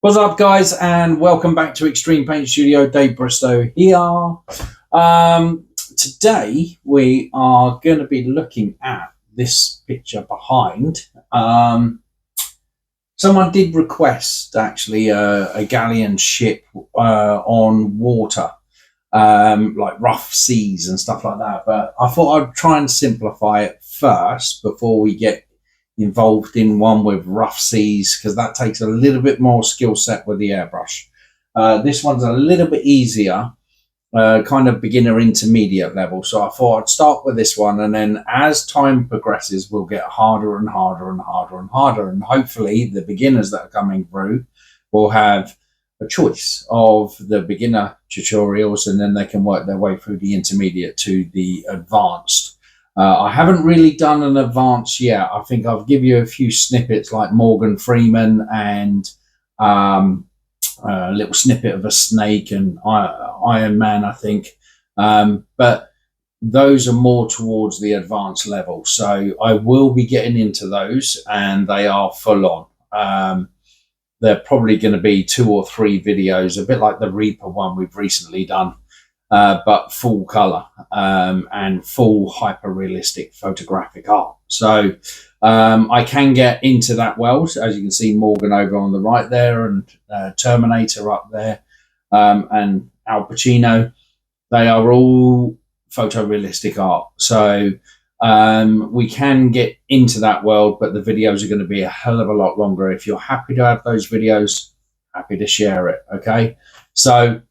What's up, guys, and welcome back to Extreme Paint Studio. Dave Bristow here. Today we are going to be looking at this picture behind. Someone did request actually a galleon ship on water, like rough seas and stuff like that, but I thought I'd try and simplify it first before we get involved in one with rough seas, because that takes a little bit more skill set with the airbrush. This one's a little bit easier, kind of beginner intermediate level, so I thought I'd start with this one, and then as time progresses we'll get harder and harder and harder and harder, and hopefully the beginners that are coming through will have a choice of the beginner tutorials, and then they can work their way through the intermediate to the advanced. I haven't really done an advance yet. I think I'll give you a few snippets like Morgan Freeman and a little snippet of a snake and Iron Man, I think. But those are more towards the advanced level. So I will be getting into those, and they are full on. They're probably going to be 2 or 3 videos, a bit like the Reaper one we've recently done. But full color and full hyper realistic photographic art. So I can get into that world. As you can see, Morgan over on the right there, and Terminator up there, and Al Pacino. They are all photorealistic art. So we can get into that world, but the videos are going to be a hell of a lot longer. If you're happy to have those videos, happy to share it. Okay, so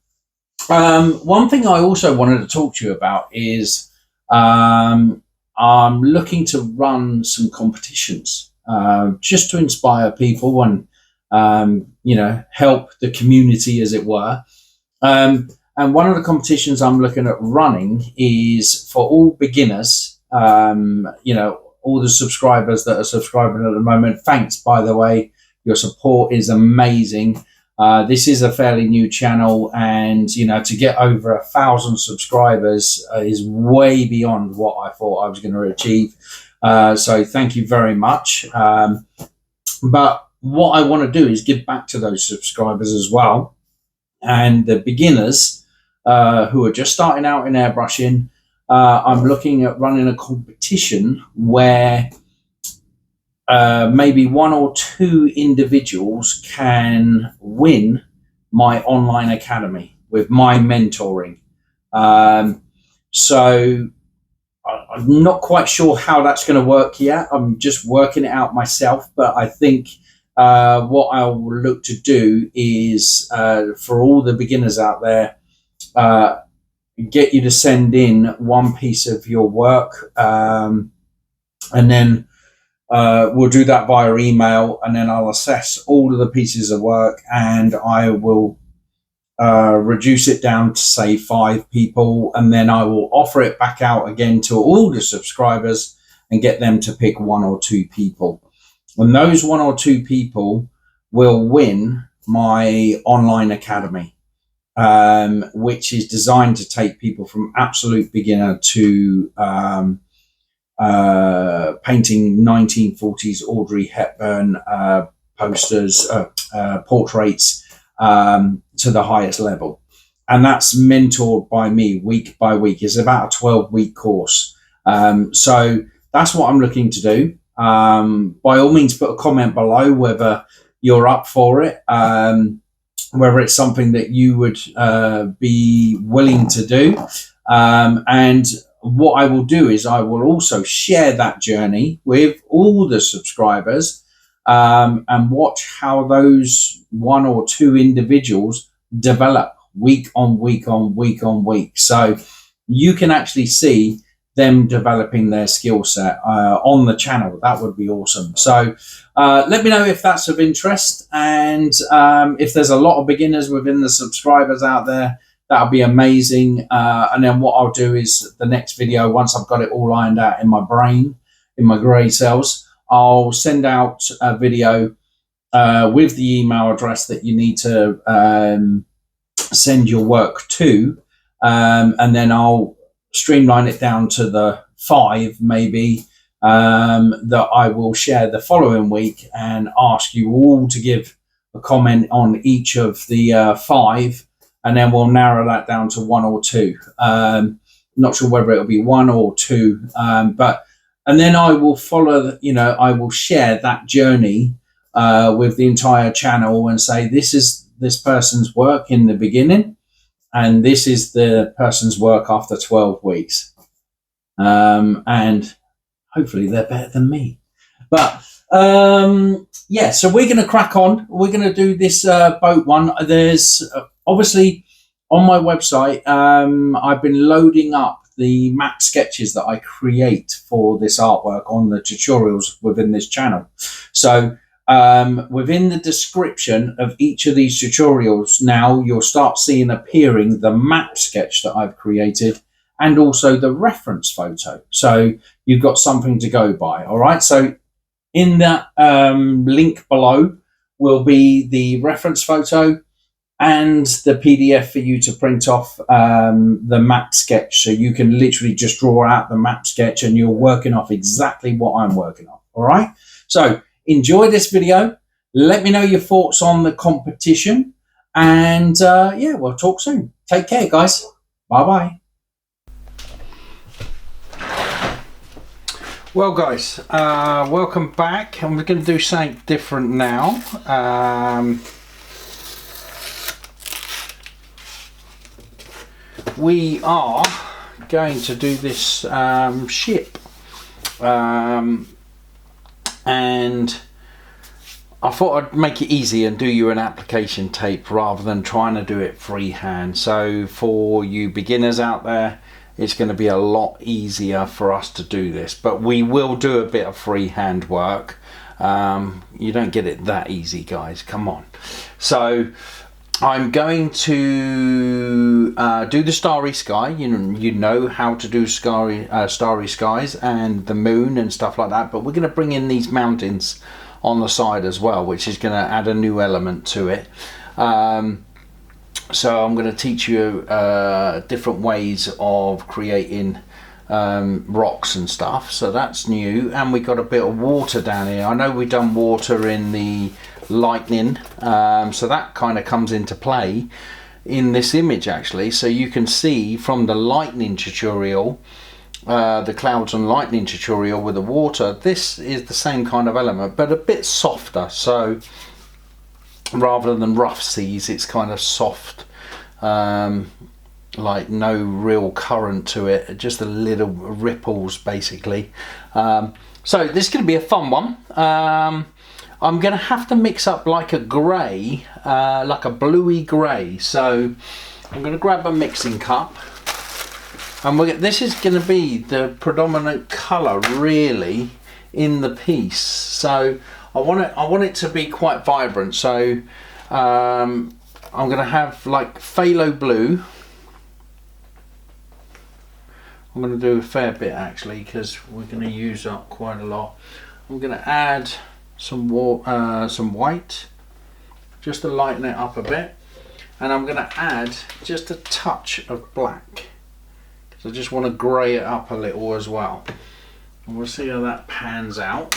one thing I also wanted to talk to you about is I'm looking to run some competitions just to inspire people and help the community, as it were. And one of the competitions I'm looking at running is for all beginners, all the subscribers that are subscribing at the moment. Thanks, by the way. Your support is amazing. This is a fairly new channel, and to get over 1,000 subscribers is way beyond what I thought I was going to achieve. So thank you very much. But what I want to do is give back to those subscribers as well, and the beginners who are just starting out in airbrushing. I'm looking at running a competition where maybe 1 or 2 individuals can win my online academy with my mentoring. So I'm not quite sure how that's going to work yet. I'm just working it out myself, but I think what I will look to do is for all the beginners out there, get you to send in one piece of your work, and then we'll do that via email, and then I'll assess all of the pieces of work, and I will reduce it down to say 5 people, and then I will offer it back out again to all the subscribers and get them to pick 1 or 2 people. And those 1 or 2 people will win my online academy, which is designed to take people from absolute beginner to painting 1940s Audrey Hepburn posters, portraits, to the highest level. And that's mentored by me week by week. It's about a 12-week course. So that's what I'm looking to do. By all means, put a comment below whether you're up for it, whether it's something that you would be willing to do. And what I will do is I will also share that journey with all the subscribers, and watch how those 1 or 2 individuals develop week on week on week on week. So you can actually see them developing their skill set on the channel. That would be awesome. So let me know if that's of interest, and if there's a lot of beginners within the subscribers out there, that'll be amazing. And then what I'll do is the next video, once I've got it all ironed out in my brain, in my grey cells, I'll send out a video with the email address that you need to send your work to, and then I'll streamline it down to the 5 maybe that I will share the following week, and ask you all to give a comment on each of the 5, and then we'll narrow that down to 1 or 2. Not sure whether it'll be 1 or 2, and then I will follow, I will share that journey with the entire channel and say, this is this person's work in the beginning, and this is the person's work after 12 weeks. And hopefully they're better than me. But yeah, so we're going to crack on. We're going to do this boat one. There's obviously on my website, I've been loading up the map sketches that I create for this artwork on the tutorials within this channel. So within the description of each of these tutorials now, you'll start seeing appearing the map sketch that I've created and also the reference photo. So you've got something to go by. All right. So in that link below will be the reference photo and the PDF for you to print off the map sketch. So you can literally just draw out the map sketch and you're working off exactly what I'm working on. All right. So enjoy this video. Let me know your thoughts on the competition. And yeah, we'll talk soon. Take care, guys. Bye-bye. Well, guys, welcome back. And we're going to do something different now. We are going to do this ship. And I thought I'd make it easy and do you an application tape rather than trying to do it freehand. So for you beginners out there, it's going to be a lot easier for us to do this, but we will do a bit of freehand work. You don't get it that easy, guys, come on. So I'm going to do the starry sky. You know how to do starry skies and the moon and stuff like that, but we're going to bring in these mountains on the side as well, which is going to add a new element to it. So I'm going to teach you different ways of creating rocks and stuff, so that's new. And we got a bit of water down here. I know we've done water in the lightning, so that kind of comes into play in this image actually. So you can see from the lightning tutorial, the clouds and lightning tutorial with the water, this is the same kind of element but a bit softer. So rather than rough seas, it's kind of soft, like no real current to it, just a little ripples basically. So this is going to be a fun one. I'm going to have to mix up like a grey, like a bluey grey. So I'm going to grab a mixing cup, and this is going to be the predominant colour really in the piece. So I want it to be quite vibrant. So I'm going to have like phthalo blue. I'm going to do a fair bit actually because we're going to use up quite a lot. I'm going to add some white just to lighten it up a bit, and I'm going to add just a touch of black because I just want to grey it up a little as well, and we'll see how that pans out.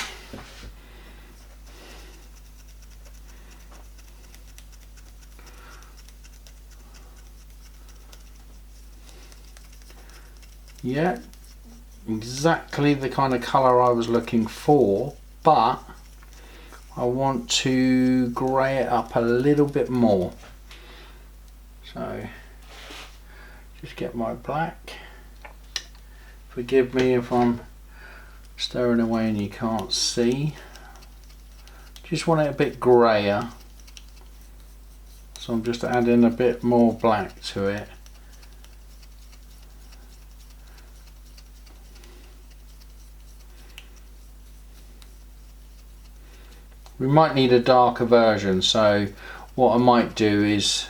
Yeah, exactly the kind of colour I was looking for, but I want to grey it up a little bit more. So just get my black. Forgive me if I'm stirring away and you can't see. Just want it a bit greyer, so I'm just adding a bit more black to it. We might need a darker version, so what I might do is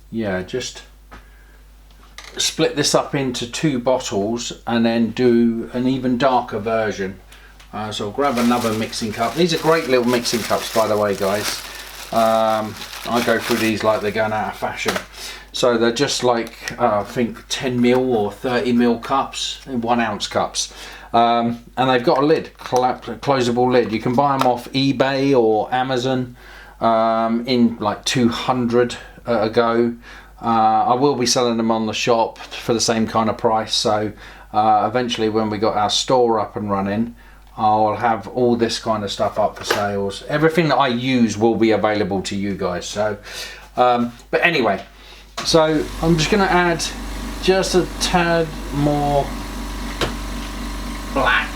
yeah, just split this up into 2 bottles and then do an even darker version. So I'll grab another mixing cup. These are great little mixing cups, by the way, guys. I go through these like they're going out of fashion. So they're just like I think 10 ml or 30 ml cups, 1 ounce cups. And they've got a lid, closable lid. You can buy them off eBay or Amazon in like 200 a go. I will be selling them on the shop for the same kind of price, so eventually when we got our store up and running, I'll have all this kind of stuff up for sales. Everything that I use will be available to you guys. So but anyway, so I'm just going to add just a tad more black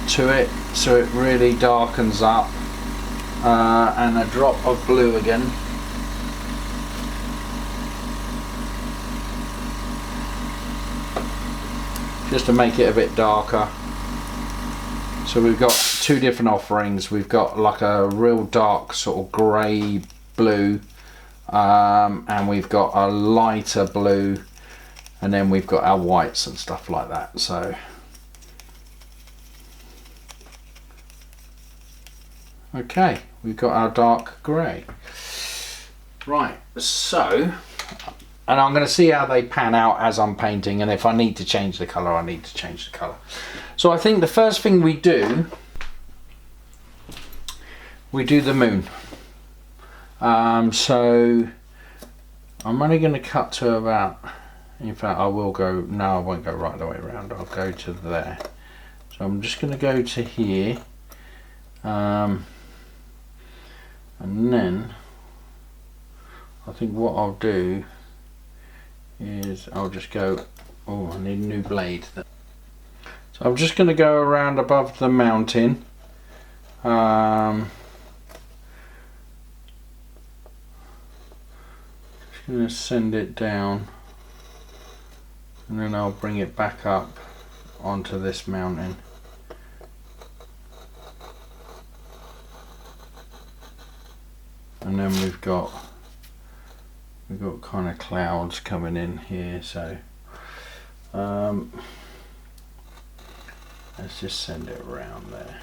to it, so it really darkens up, and a drop of blue again. Just to make it a bit darker. So we've got two different offerings. We've got like a real dark sort of grey blue, and we've got a lighter blue, and then we've got our whites and stuff like that. So okay, we've got our dark grey. Right, so, and I'm going to see how they pan out as I'm painting, and if I need to change the colour, I need to change the colour. So I think the first thing we do the moon. So I'm only going to cut to about, in fact I will go, no I won't go right the way around, I'll go to there. So I'm just going to go to here, and then I think what I'll do is I'll just go, oh I need a new blade. So I'm just going to go around above the mountain, just going to send it down, and then I'll bring it back up onto this mountain. And then we've got kind of clouds coming in here, so let's just send it around there,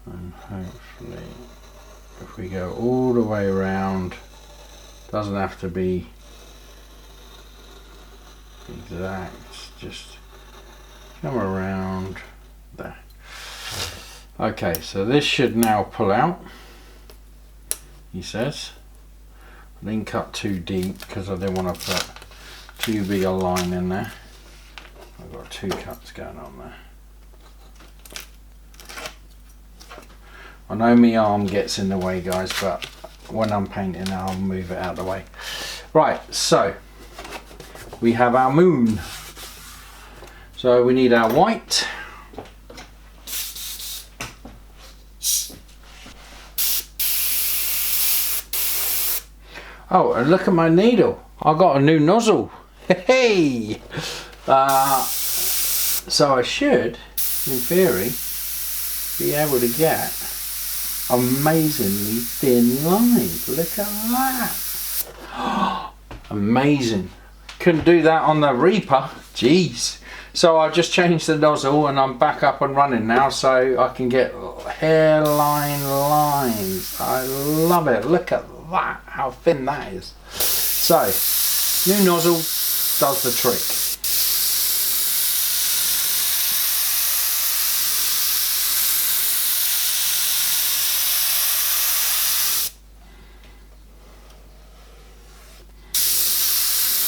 and hopefully if we go all the way around, doesn't have to be exact, just come around there. Okay, so this should now pull out, he says. I didn't cut too deep because I didn't want to put too big a line in there. I've got two cuts going on there. I know my arm gets in the way, guys, but when I'm painting I'll move it out of the way. Right, so we have our moon. So we need our white. Oh, and look at my needle. I got a new nozzle. Hey! So I should, in theory, be able to get amazingly thin lines. Look at that. Amazing. Couldn't do that on the Reaper. Jeez. So I just changed the nozzle and I'm back up and running now, so I can get hairline lines. I love it. Look at that, how thin that is. So new nozzle does the trick.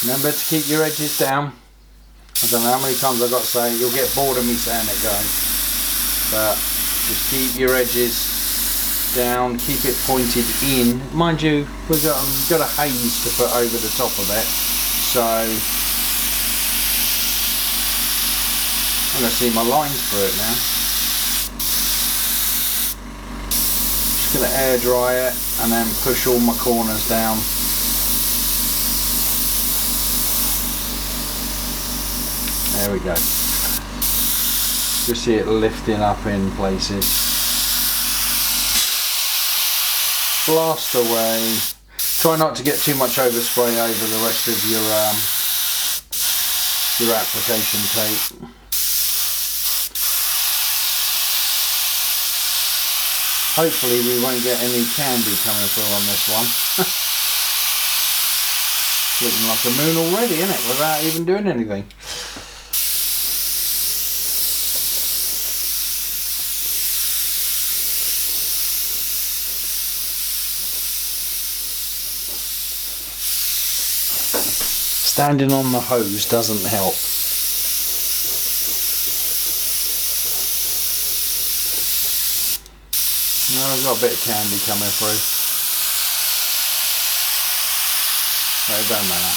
Remember to keep your edges down. I don't know how many times I've got to say it, you'll get bored of me saying it, guys, but just keep your edges down, keep it pointed in. Mind you, we've got a haze to put over the top of it, so I'm going to see my lines through it now. Just going to air dry it and then push all my corners down. There we go. Just see it lifting up in places. Blast away. Try not to get too much overspray over the rest of your application tape. Hopefully we won't get any candy coming through on this one. looking like a moon already, isn't it? Without even doing anything. Standing on the hose doesn't help. Now I've got a bit of candy coming through. So it don't matter.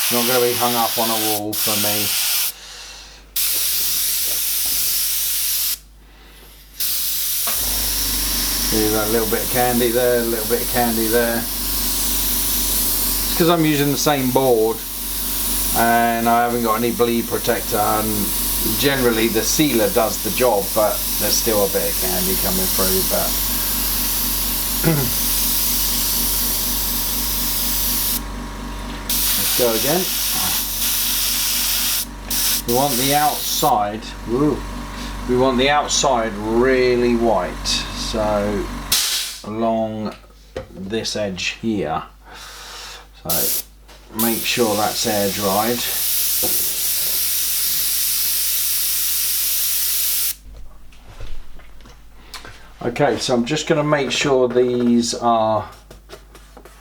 It's not going to be hung up on a wall for me. See that little bit of candy there, a little bit of candy there. It's because I'm using the same board and I haven't got any bleed protector, and generally the sealer does the job, but there's still a bit of candy coming through. But let's go again. We want the outside, we want the outside really white. So along this edge here, so make sure that's air dried. Okay, so I'm just going to make sure these are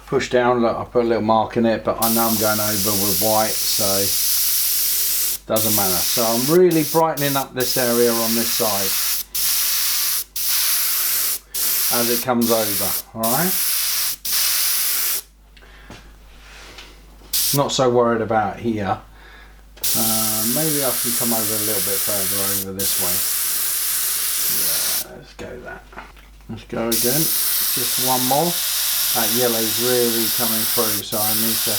pushed down. Look, I put a little mark in it, but I know I'm going over with white, so doesn't matter. So I'm really brightening up this area on this side as it comes over, alright? Not so worried about here. Maybe I can come over a little bit further over this way. Yeah, let's go that. Let's go again. Just one more. That yellow's really coming through, so I need to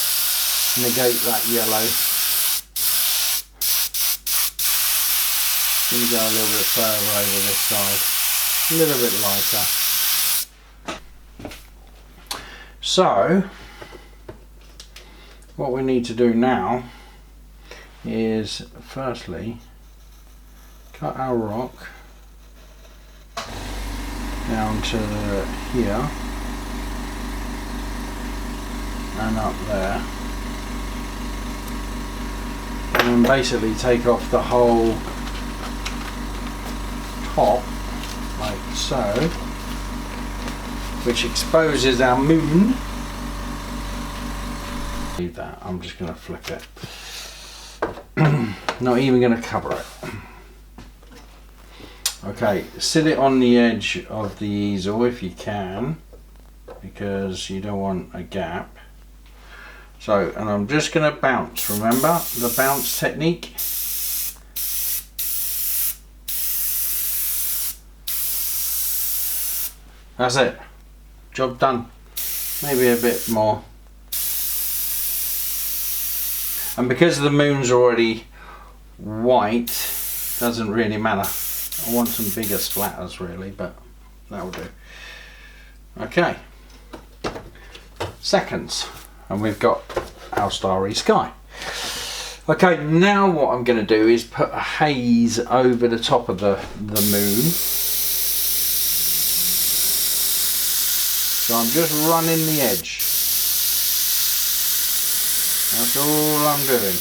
negate that yellow. Going to go a little bit further over this side. A little bit lighter. So, what we need to do now is firstly cut our rock down to here and up there, and then basically take off the whole top like so, which exposes our moon. Leave that, I'm just going to flip it. Not even going to cover it. Okay, sit it on the edge of the easel if you can, because you don't want a gap. So, and I'm just going to bounce, remember the bounce technique? That's it. Job done. Maybe a bit more. And because the moon's already white, doesn't really matter. I want some bigger splatters really, but that'll do. Okay. Seconds. And we've got our starry sky. Okay, now what I'm going to do is put a haze over the top of the moon. So I'm just running the edge. That's all I'm doing.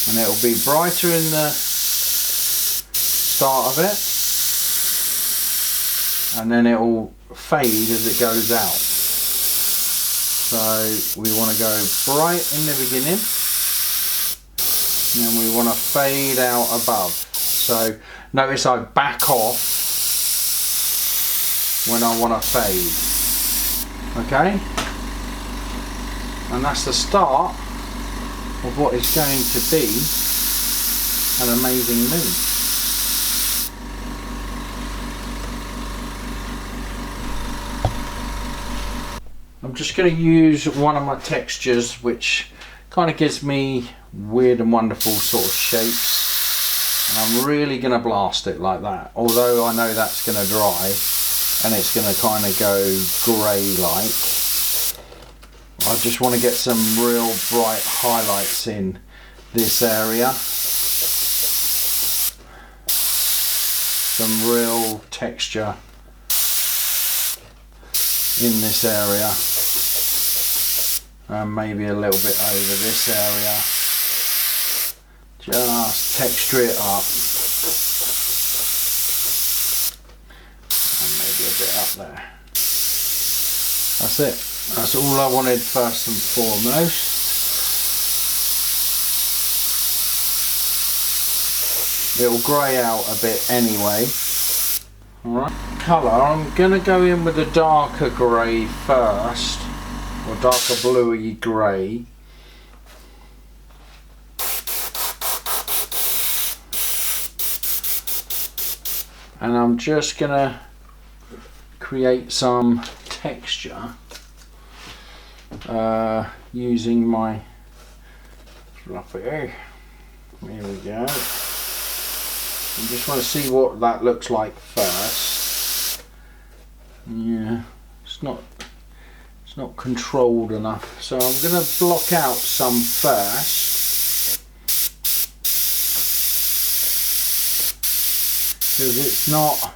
And it'll be brighter in the start of it, and then it will fade as it goes out. So we want to go bright in the beginning, and then we want to fade out above. So notice I back off when I want to fade. Okay? And that's the start of what is going to be an amazing moon. I'm just going to use one of my textures which kind of gives me weird and wonderful sort of shapes, and I'm really going to blast it like that, although I know that's going to dry and it's going to kind of go grey like. I just want to get some real bright highlights in this area, some real texture in this area, and maybe a little bit over this area. Just texture it up, and maybe a bit up there. That's it. That's all I wanted first and foremost. It'll grey out a bit anyway. Alright. Colour, I'm going to go in with a darker grey first, or darker bluey grey. And I'm just going to create some texture using my fluffy. Here we go. I just want to see what that looks like first. Yeah, it's not controlled enough, so I'm going to block out some first, because it's not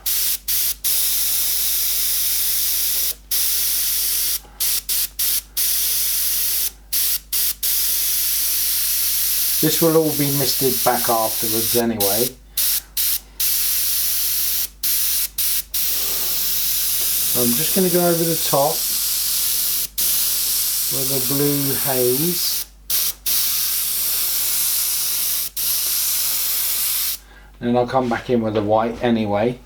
this will all be misted back afterwards anyway. So I'm just going to go over the top with a blue haze, and I'll come back in with the white anyway.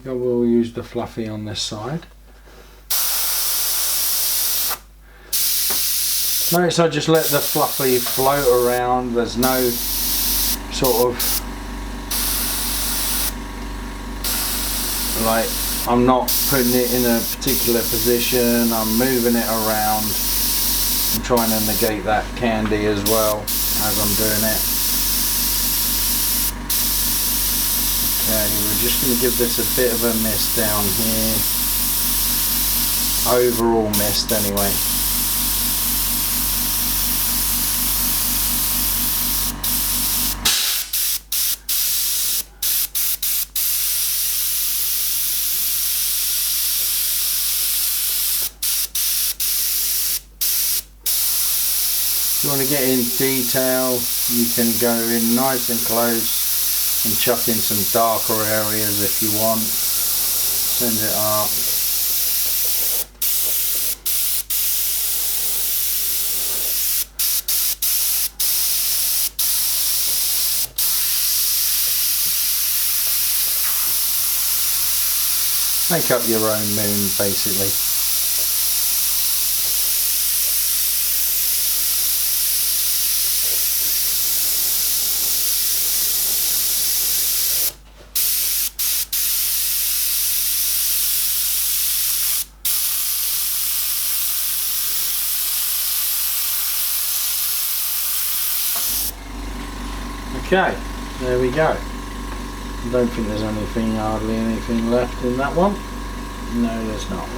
I will use the fluffy on this side. Notice I just let the fluffy float around. There's no sort of, like, I'm not putting it in a particular position, I'm moving it around. I'm trying to negate that candy as well as I'm doing it. Okay, we're just going to give this a bit of a mist down here. Overall mist anyway. If you want to get in detail, you can go in nice and close and chuck in some darker areas if you want. Send it up. Make up your own moon basically. Okay, there we go. I don't think there's hardly anything left in that one. No, there's not.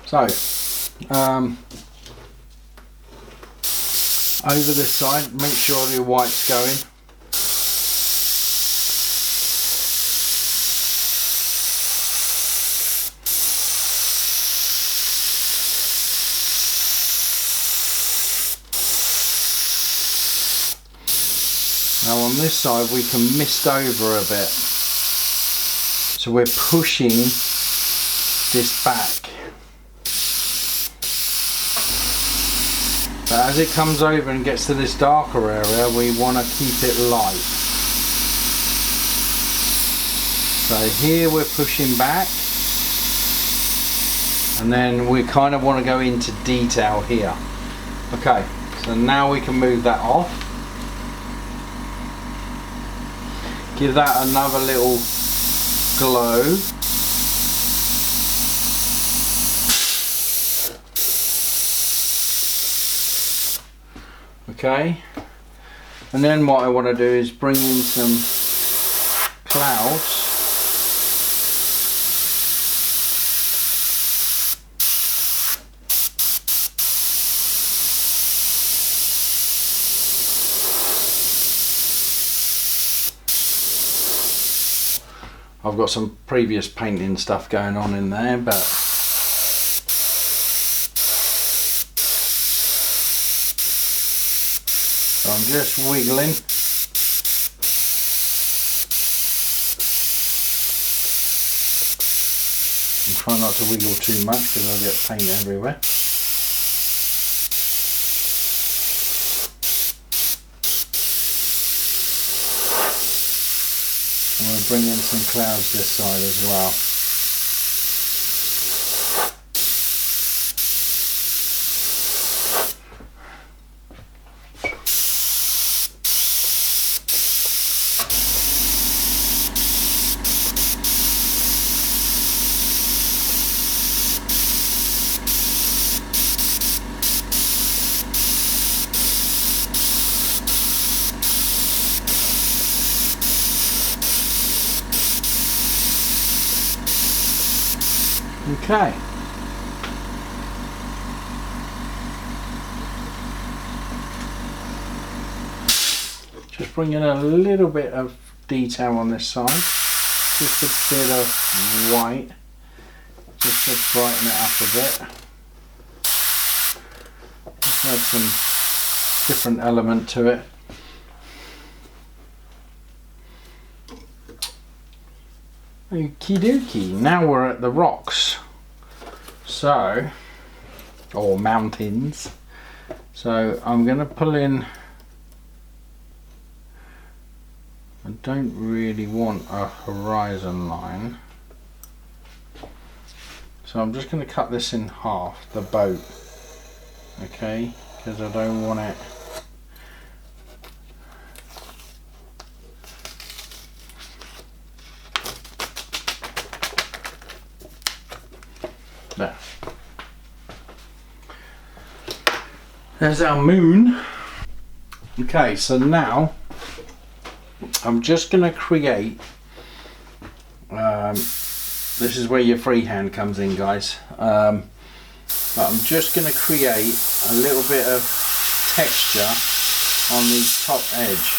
So, over this side, make sure your white's going. Now on this side we can mist over a bit. So we're pushing this back. But as it comes over and gets to this darker area, we want to keep it light. So here we're pushing back, and then we kind of want to go into detail here. Okay, so now we can move that off. Give that another little glow. Okay, and then what I want to do is bring in some clouds. I've got some previous painting stuff going on in there, but so I'm just wiggling. And try not to wiggle too much because I'll get paint everywhere. And we'll bring in some clouds this side as well. Okay. Just bring in a little bit of detail on this side. Just a bit of white. Just to brighten it up a bit. Just add some different element to it. Okie dokie. Now we're at the rocks. So, or mountains. So I'm going to pull in, I don't really want a horizon line. So I'm just going to cut this in half, the boat. Okay, because I don't want it there. There's our moon. Okay, so now I'm just going to create, this is where your freehand comes in, guys, but I'm just going to create a little bit of texture on the top edge.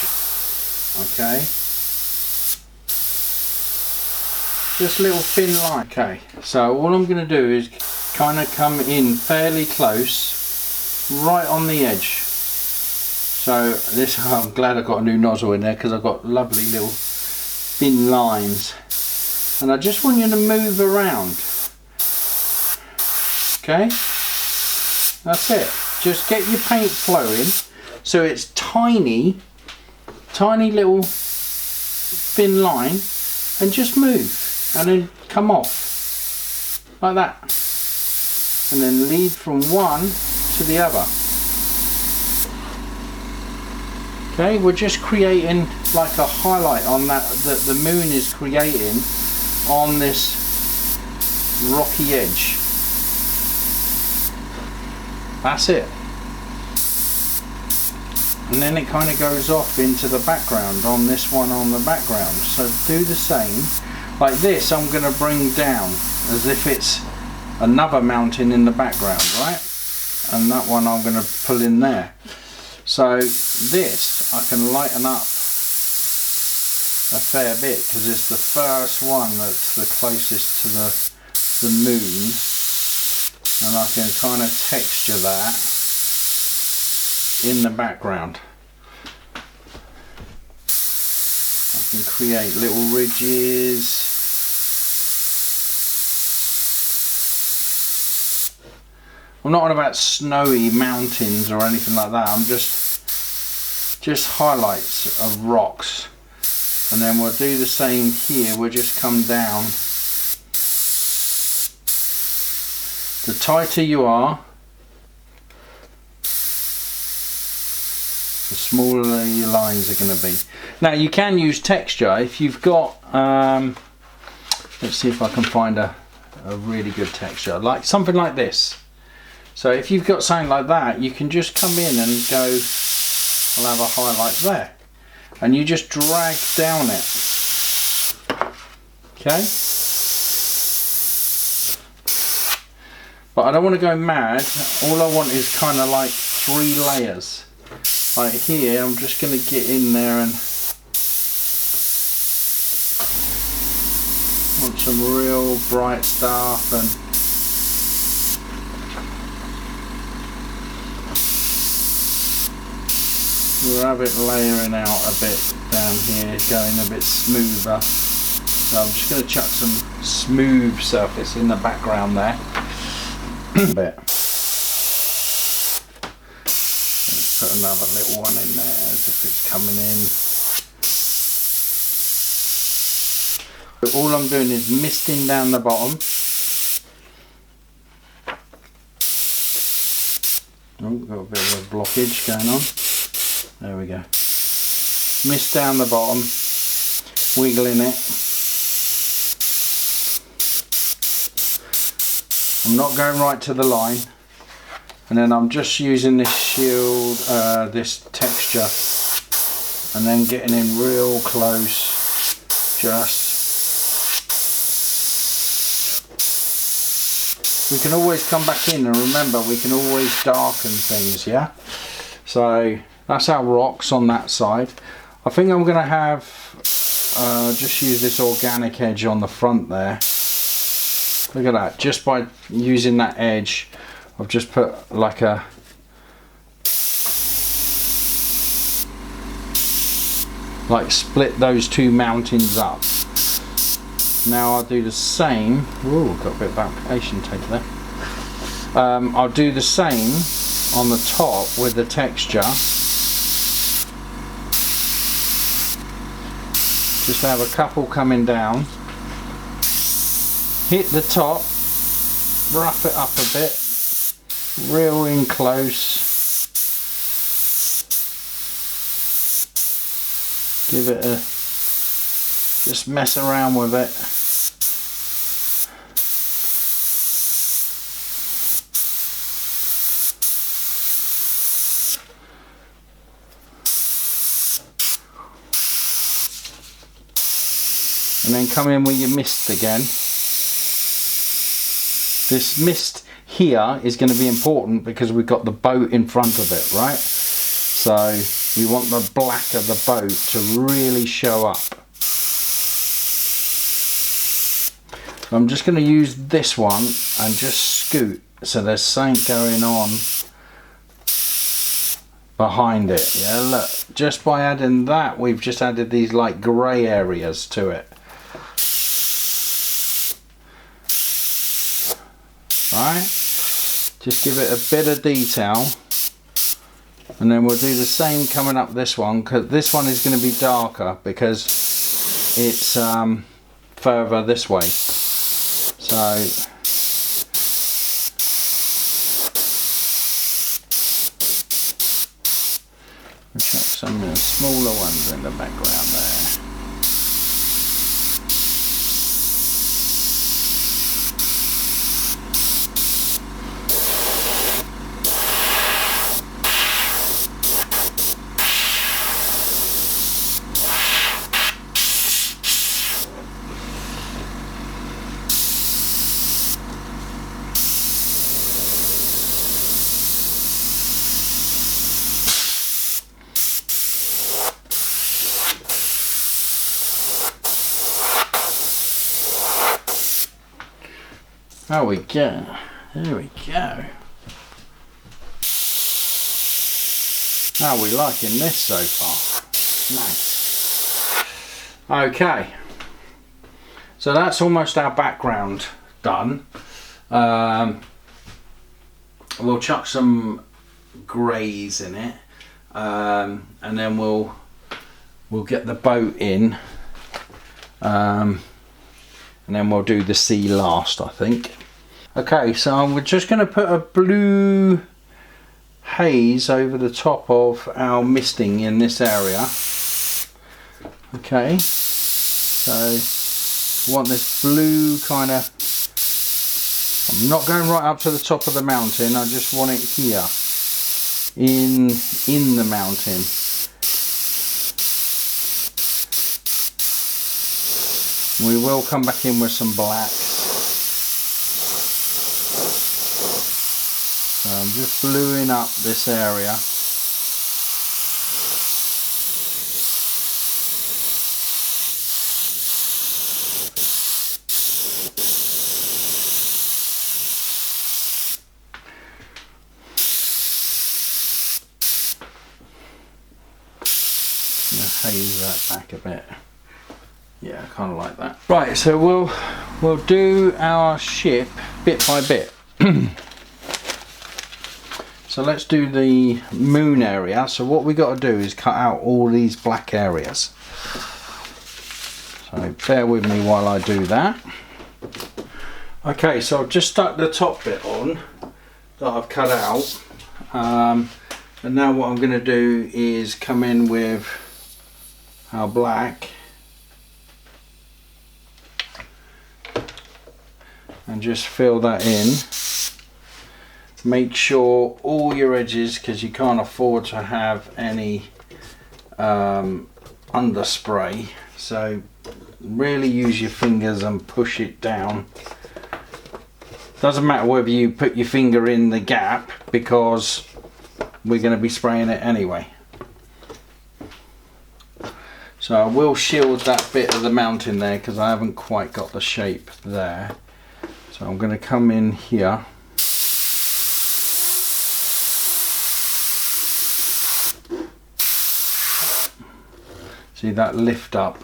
Okay, just a little thin line. Okay, so all I'm going to do is kind of come in fairly close, right on the edge. So this, I'm glad I got a new nozzle in there because I've got lovely little thin lines, and I just want you to move around. Okay, that's it. Just get your paint flowing so it's tiny little thin line, and just move and then come off like that, and then lead from one to the other. Okay, we're just creating like a highlight on that the moon is creating on this rocky edge. That's it. And then it kind of goes off into the background on this one on the background. So do the same. Like this, I'm going to bring down as if it's another mountain in the background, right? And that one I'm going to pull in there. So this I can lighten up a fair bit because it's the first one that's the closest to the moon, and I can kind of texture that in the background. I can create little ridges. I'm not on about snowy mountains or anything like that. I'm just highlights of rocks, and then we'll do the same here. We'll just come down. The tighter you are, the smaller your lines are going to be. Now you can use texture if you've got, let's see if I can find a really good texture, like something like this. So if you've got something like that, you can just come in and go, I'll have a highlight there. And you just drag down it. Okay? But I don't want to go mad. All I want is kind of like 3 layers. Like here, I'm just going to get in there and want some real bright stuff and we'll have it layering out a bit down here, going a bit smoother. So I'm just going to chuck some smooth surface in the background there. A bit. Let's put another little one in there as if it's coming in. But all I'm doing is misting down the bottom. Oh, got a bit of a blockage going on. There we go. Mist down the bottom, wiggling it. I'm not going right to the line, and then I'm just using this shield, this texture, and then getting in real close. We can always come back in, and remember, we can always darken things, yeah? So that's our rocks on that side. I think I'm going to have, just use this organic edge on the front there. Look at that, just by using that edge, I've just put like a, like split those 2 mountains up. Now I'll do the same. Ooh, got a bit of application tape there. I'll do the same on the top with the texture. Just have a couple coming down. Hit the top, rough it up a bit, real in close. Give it a, just mess around with it. And then come in with your mist again. This mist here is going to be important because we've got the boat in front of it, right? So we want the black of the boat to really show up. So I'm just going to use this one and just scoot so there's something going on behind it. Yeah, look, just by adding that, we've just added these like grey areas to it. Right, just give it a bit of detail, and then we'll do the same coming up this one, because this one is going to be darker because it's further this way. So we'll chuck some of the smaller ones in the background there. There we go. There we go. How are we liking this so far? Nice. Okay. So that's almost our background done. We'll chuck some greys in it, and then we'll get the boat in, and then we'll do the sea last, I think. Okay, so we're just going to put a blue haze over the top of our misting in this area. Okay, so I want this blue kind of, I'm not going right up to the top of the mountain, I just want it here in the mountain. We will come back in with some blacks. So I'm just bluing up this area. Haze that back a bit. Yeah, I kind of like that. Right, so we'll do our ship bit by bit. So let's do the moon area. So what we got to do is cut out all these black areas. So bear with me while I do that. Okay, so I've just stuck the top bit on that I've cut out. And now what I'm going to do is come in with our black and just fill that in. Make sure all your edges, because you can't afford to have any underspray, so really use your fingers and push it down. Doesn't matter whether you put your finger in the gap, because we're going to be spraying it anyway. So I will shield that bit of the mountain there because I haven't quite got the shape there. So I'm going to come in here. See that lift up.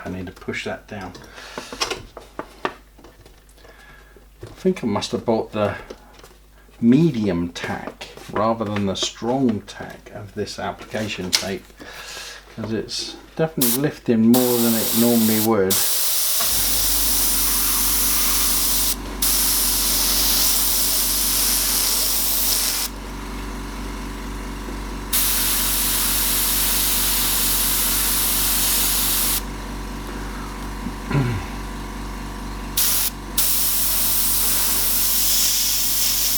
I need to push that down. I think I must have bought the medium tack rather than the strong tack of this application tape, because it's definitely lifting more than it normally would.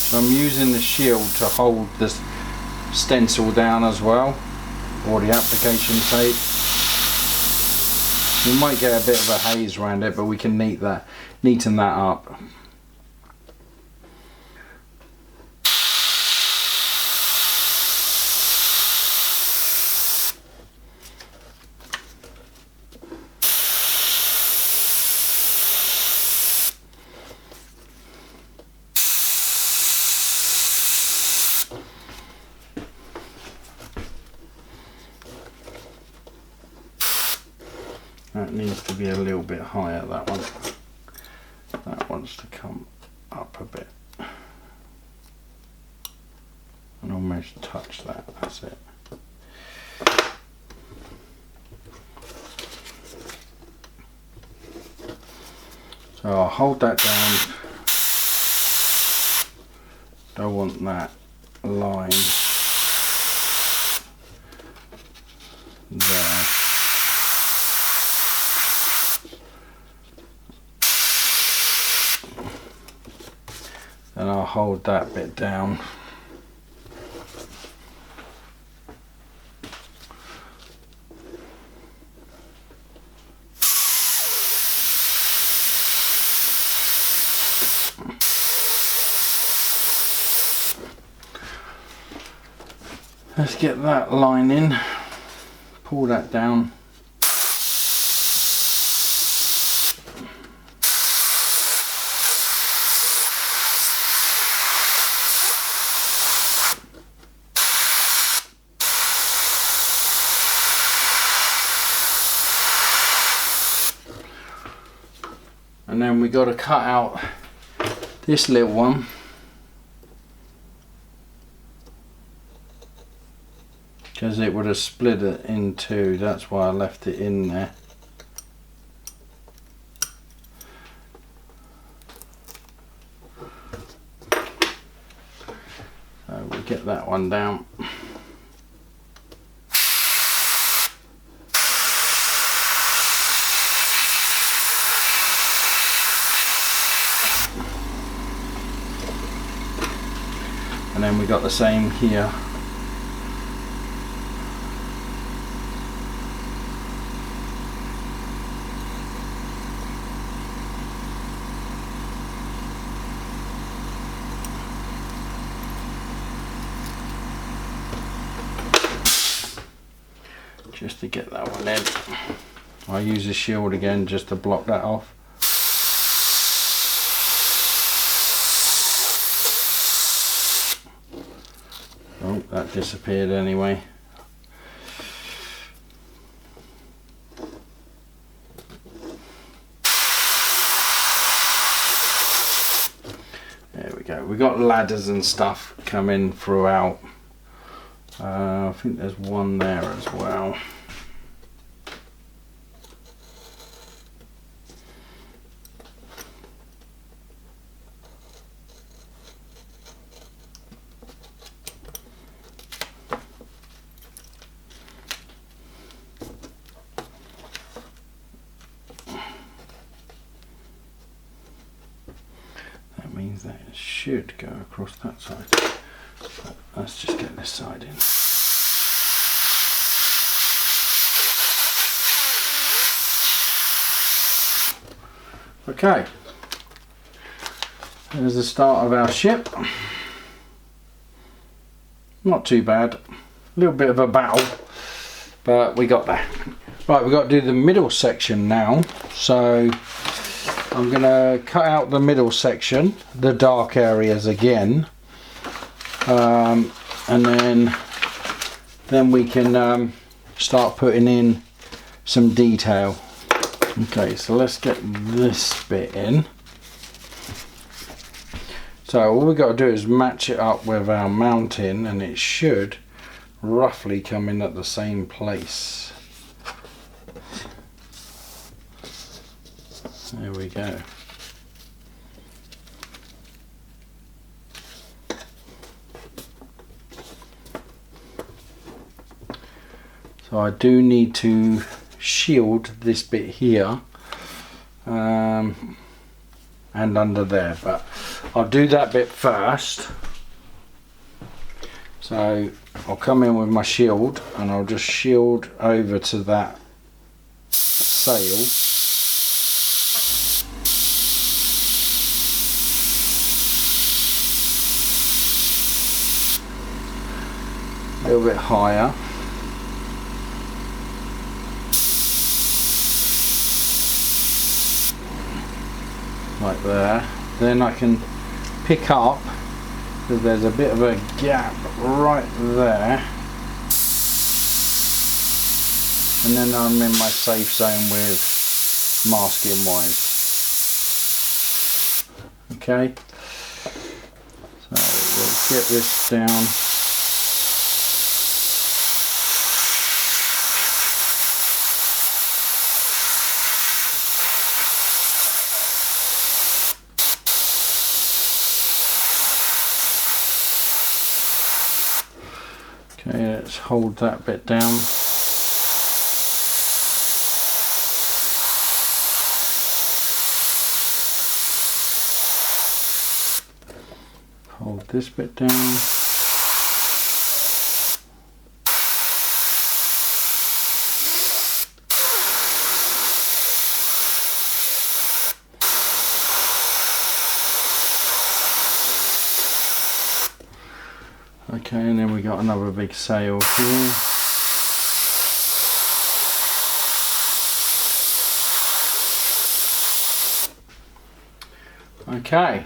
So I'm using the shield to hold this stencil down as well, or the application tape. We might get a bit of a haze around it, but we can neaten that up. That needs to be a little bit higher, that one. That wants to come up a bit. And almost touch that, that's it. So I'll hold that down. Don't want that line there. And I'll hold that bit down. Let's get that line in, pull that down. And then we got to cut out this little one, because it would have split it in two. That's why I left it in there. get that one down. And then we got the same here. Just to get that one in. I'll use the shield again just to block that off. Oh, that disappeared anyway. There we go. We got ladders and stuff coming throughout. I think there's one there as well. That means that it should go across that side. But let's just get this side in. Okay, there's the start of our ship. Not too bad, a little bit of a battle, but we got there. Right, we've got to do the middle section now, so I'm going to cut out the middle section, the dark areas again, and then we can start putting in some detail. Okay, so let's get this bit in. So all we've got to do is match it up with our mounting, and it should roughly come in at the same place. There we go. So I do need to shield this bit here and under there, but I'll do that bit first. So I'll come in with my shield and I'll just shield over to that sail. A little bit higher. Like there. Then I can pick up, because there's a bit of a gap right there, and then I'm in my safe zone with masking wise. Okay, so we'll get this down. Okay, let's hold that bit down. Hold this bit down. Okay, and then we got another big sail here. Okay,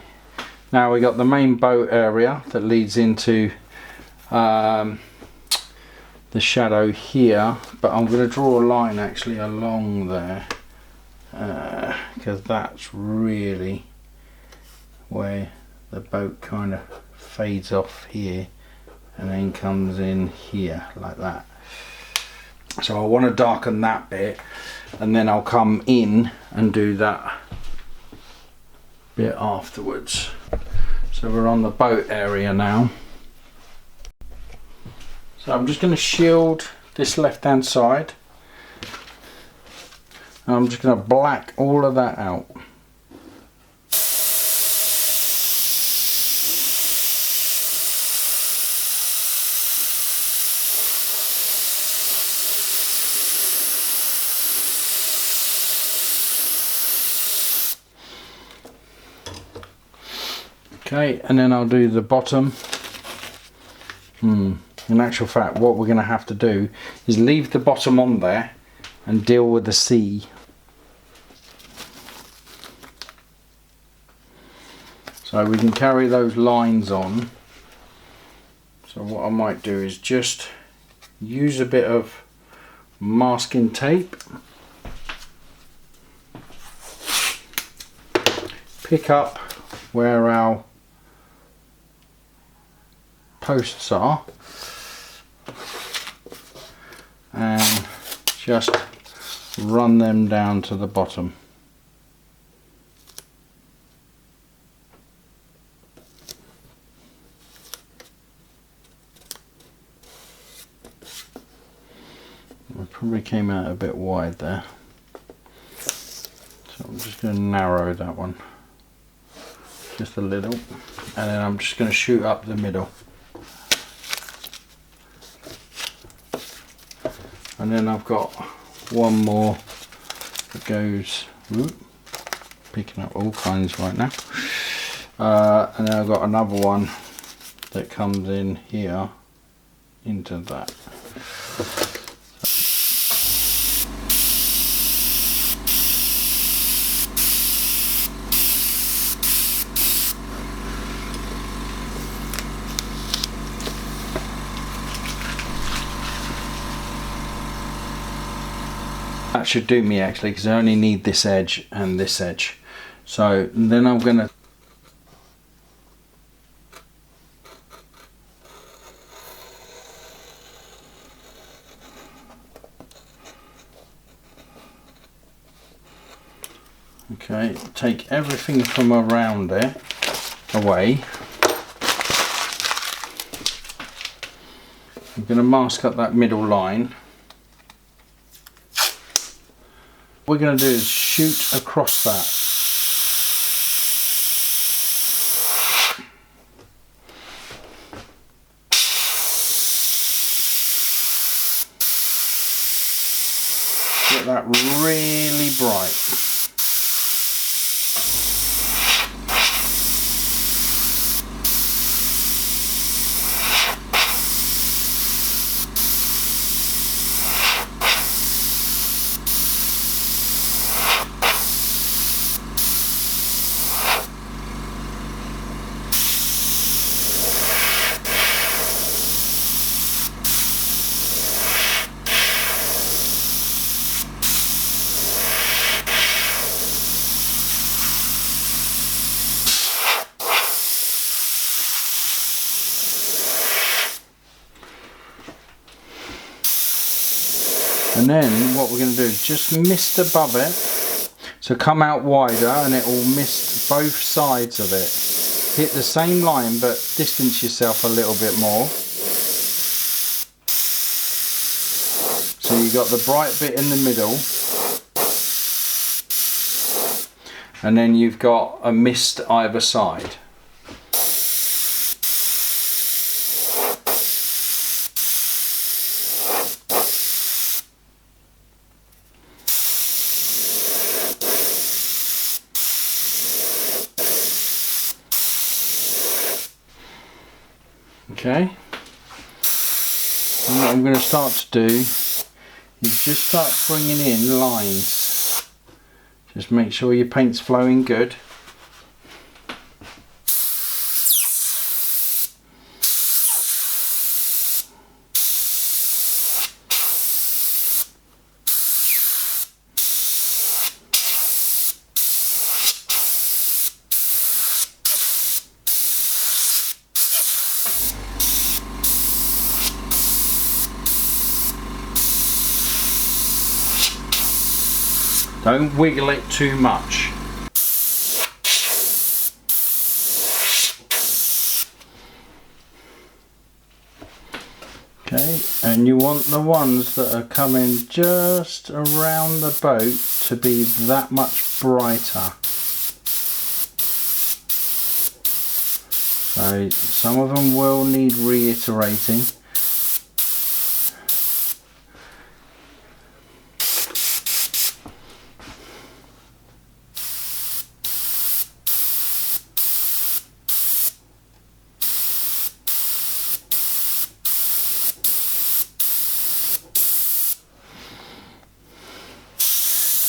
now we got the main boat area that leads into the shadow here, but I'm going to draw a line actually along there because that's really where the boat kind of fades off here and then comes in here like that. So I want to darken that bit, and then I'll come in and do that bit afterwards. So we're on the boat area now. So I'm just going to shield this left hand side. And I'm just going to black all of that out. Okay, and then I'll do the bottom. In actual fact, what we're going to have to do is leave the bottom on there and deal with the C. So we can carry those lines on. So what I might do is just use a bit of masking tape. Pick up where our posts are and just run them down to the bottom. It probably came out a bit wide there, so I'm just going to narrow that one just a little, and then I'm just going to shoot up the middle. And then I've got one more that goes, picking up all kinds right now. And then I've got another one that comes in here into that. That should do me actually, because I only need this edge and this edge. So then I'm going to take everything from around it away. I'm going to mask up that middle line. What we're going to do is shoot across that. Get that really bright. And then what we're going to do is just mist above it, so come out wider and it will mist both sides of it. Hit the same line but distance yourself a little bit more. So you got the bright bit in the middle, and then you've got a mist either side. Okay, and what I'm going to start to do is just start bringing in lines. Just make sure your paint's flowing good. Don't wiggle it too much. Okay, and you want the ones that are coming just around the boat to be that much brighter. So some of them will need reiterating.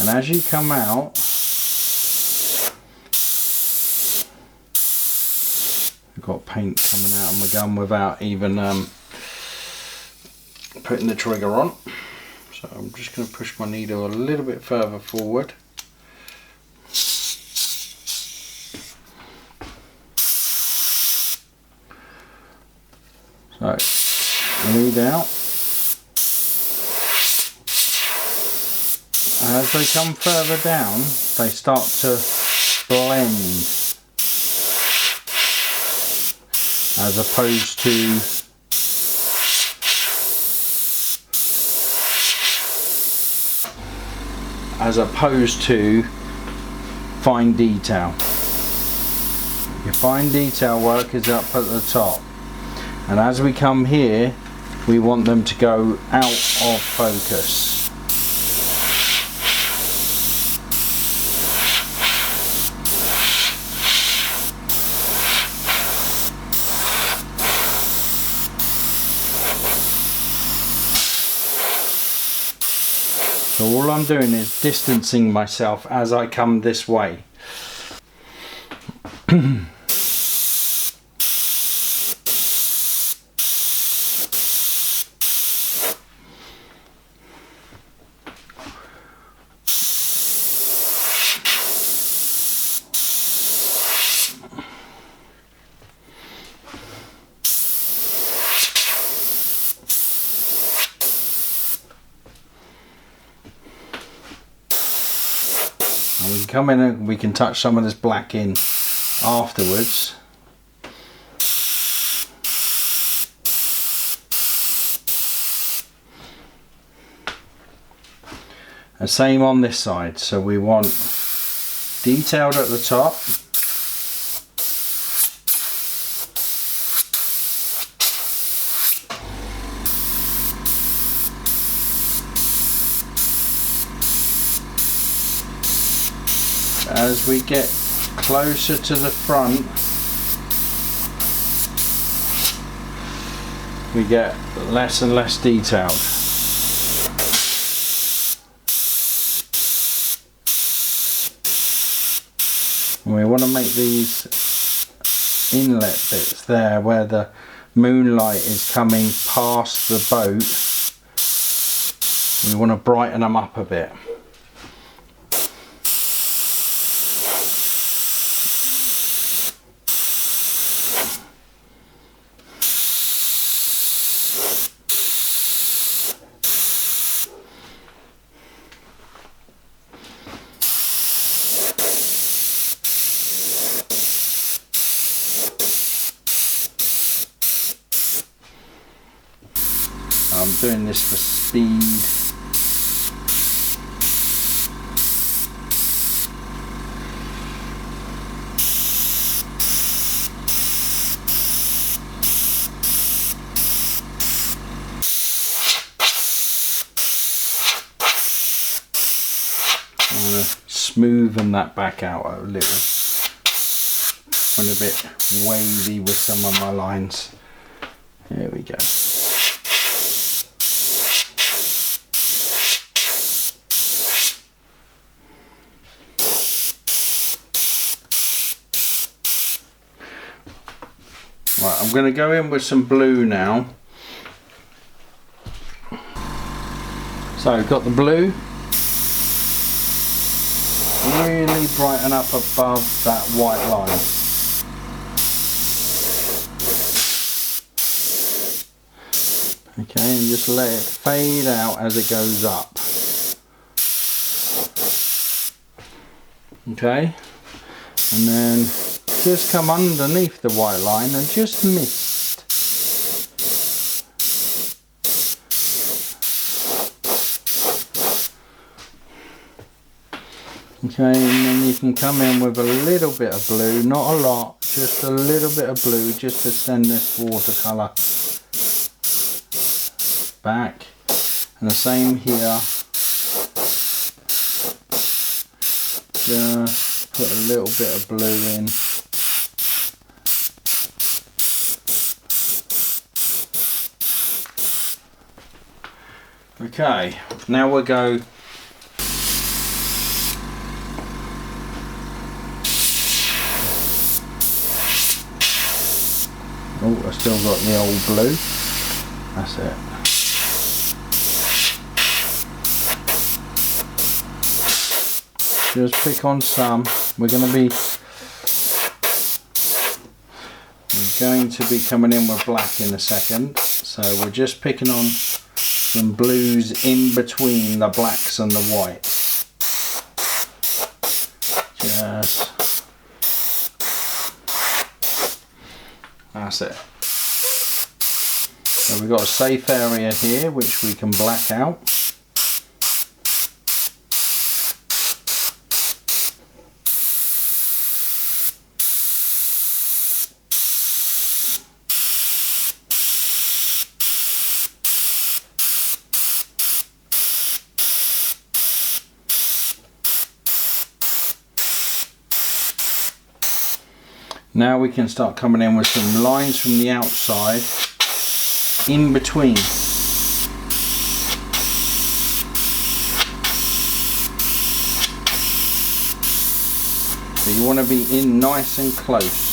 And as you come out, I've got paint coming out of my gun without even putting the trigger on. So I'm just going to push my needle a little bit further forward. So, lead out. As they come further down, they start to blend, as opposed to fine detail. Your fine detail work is up at the top, and as we come here, we want them to go out of focus. So all I'm doing is distancing myself as I come this way. And we can come in and we can touch some of this black in afterwards. And same on this side, so we want detailed at the top. As we get closer to the front, we get less and less detailed. And we want to make these inlet bits there where the moonlight is coming past the boat, we want to brighten them up a bit. I'm doing this for speed. I'm going to smoothen that back out a little. Went a bit wavy with some of my lines. There we go. Right, I'm going to go in with some blue now. So I've got the blue. Really brighten up above that white line. Okay, and just let it fade out as it goes up. Okay, and then just come underneath the white line and just mist. Okay, and then you can come in with a little bit of blue, not a lot, just a little bit of blue, just to send this watercolour back. And the same here, just put a little bit of blue in. Okay, now we'll go oh, I still got the old blue. That's it. Just pick on some. We're going to be coming in with black in a second. So we're just picking on some blues in between the blacks and the whites. Just that's it. So we've got a safe area here which we can black out. Now we can start coming in with some lines from the outside in between. So you want to be in nice and close.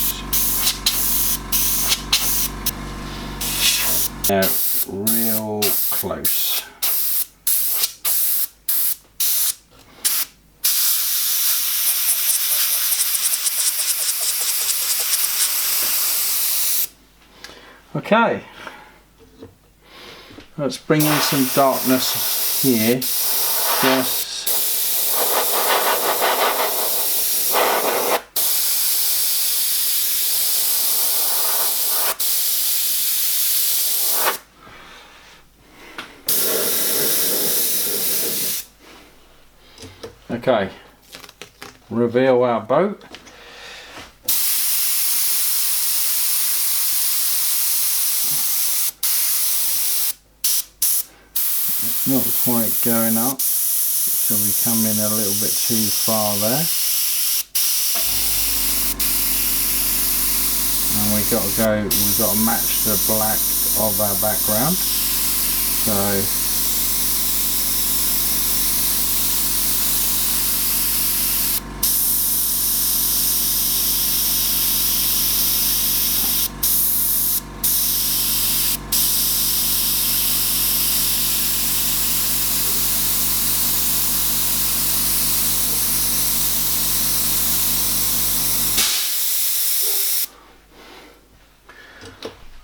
Real close. Okay, let's bring in some darkness here. Just okay, reveal our boat. Not quite going up, so we come in a little bit too far there. And we've got to match the black of our background. So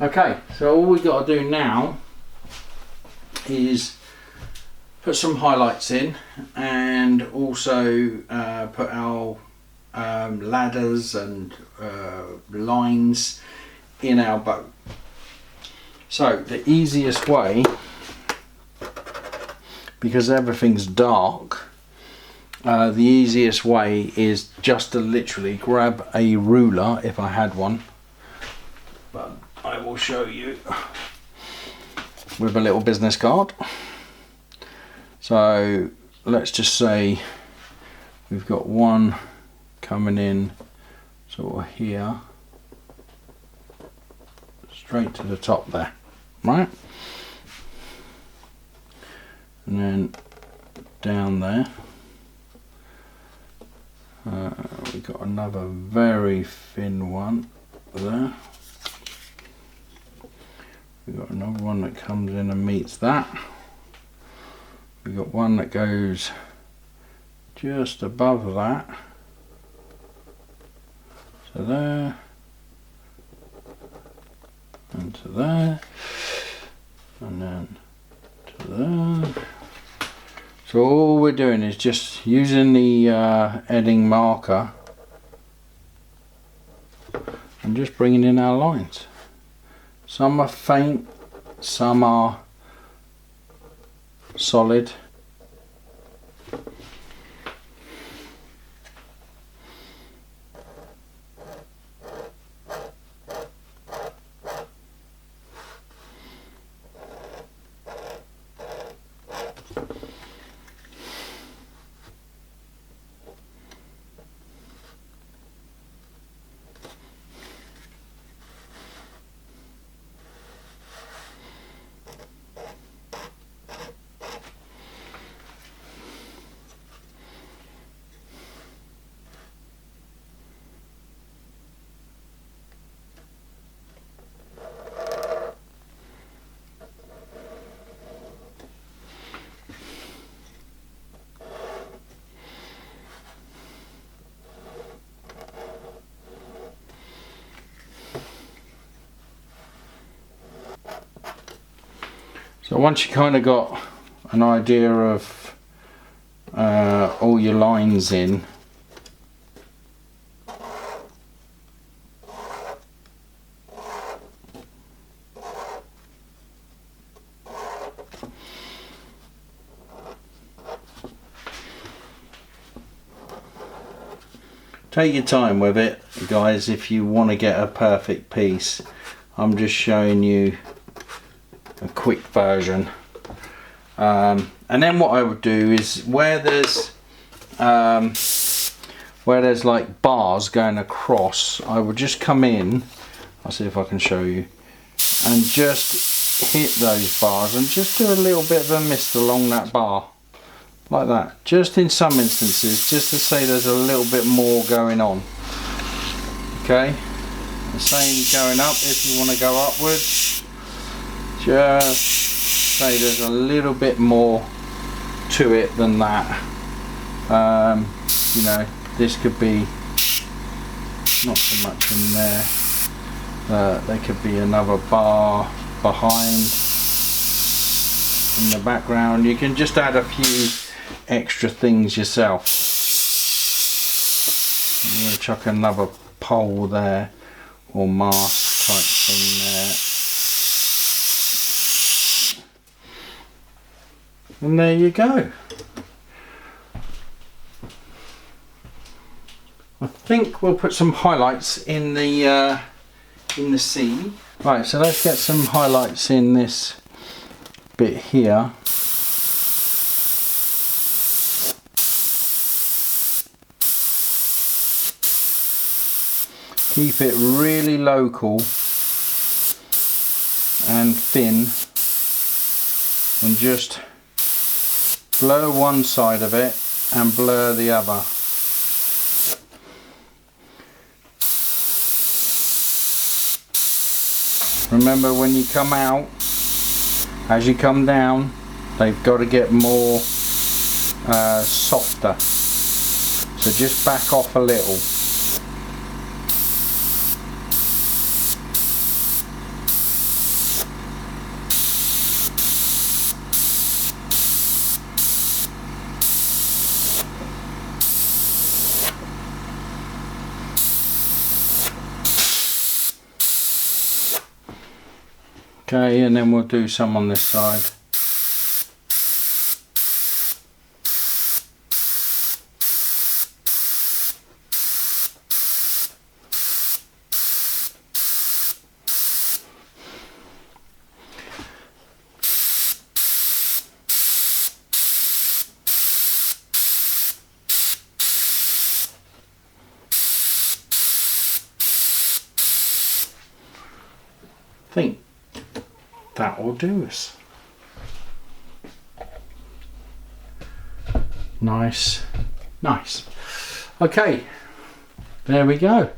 okay, so all we've got to do now is put some highlights in and also put our ladders and lines in our boat. So the easiest way, because everything's dark, the easiest way is just to literally grab a ruler, if I had one, but I will show you with a little business card. So let's just say we've got one coming in sort of here, straight to the top there, right? And then down there we've got another very thin one there. We've got another one that comes in and meets that. We've got one that goes just above that. So there. And to there. And then to there. So all we're doing is just using the edding marker and just bringing in our lines. Some are faint, some are solid. So once you kind of got an idea of all your lines in, take your time with it, guys, if you want to get a perfect piece. I'm just showing you a quick version. And then what I would do is where there's like bars going across, I would just come in, I'll see if I can show you, and just hit those bars and just do a little bit of a mist along that bar. Like that, just in some instances, just to say there's a little bit more going on. Okay, the same going up if you want to go upwards. Just say there's a little bit more to it than that. You know, this could be not so much in there. There could be another bar behind in the background. You can just add a few extra things yourself. I'm going to chuck another pole there, or mask type thing there, and there you go. I think we'll put some highlights in the scene. Right, so let's get some highlights in this bit here. Keep it really local and thin, and just blur one side of it and blur the other. Remember, when you come out, as you come down, they've got to get more softer, so just back off a little. Okay, and then we'll do some on this side. I think that will do us. Nice, nice. Okay, there we go.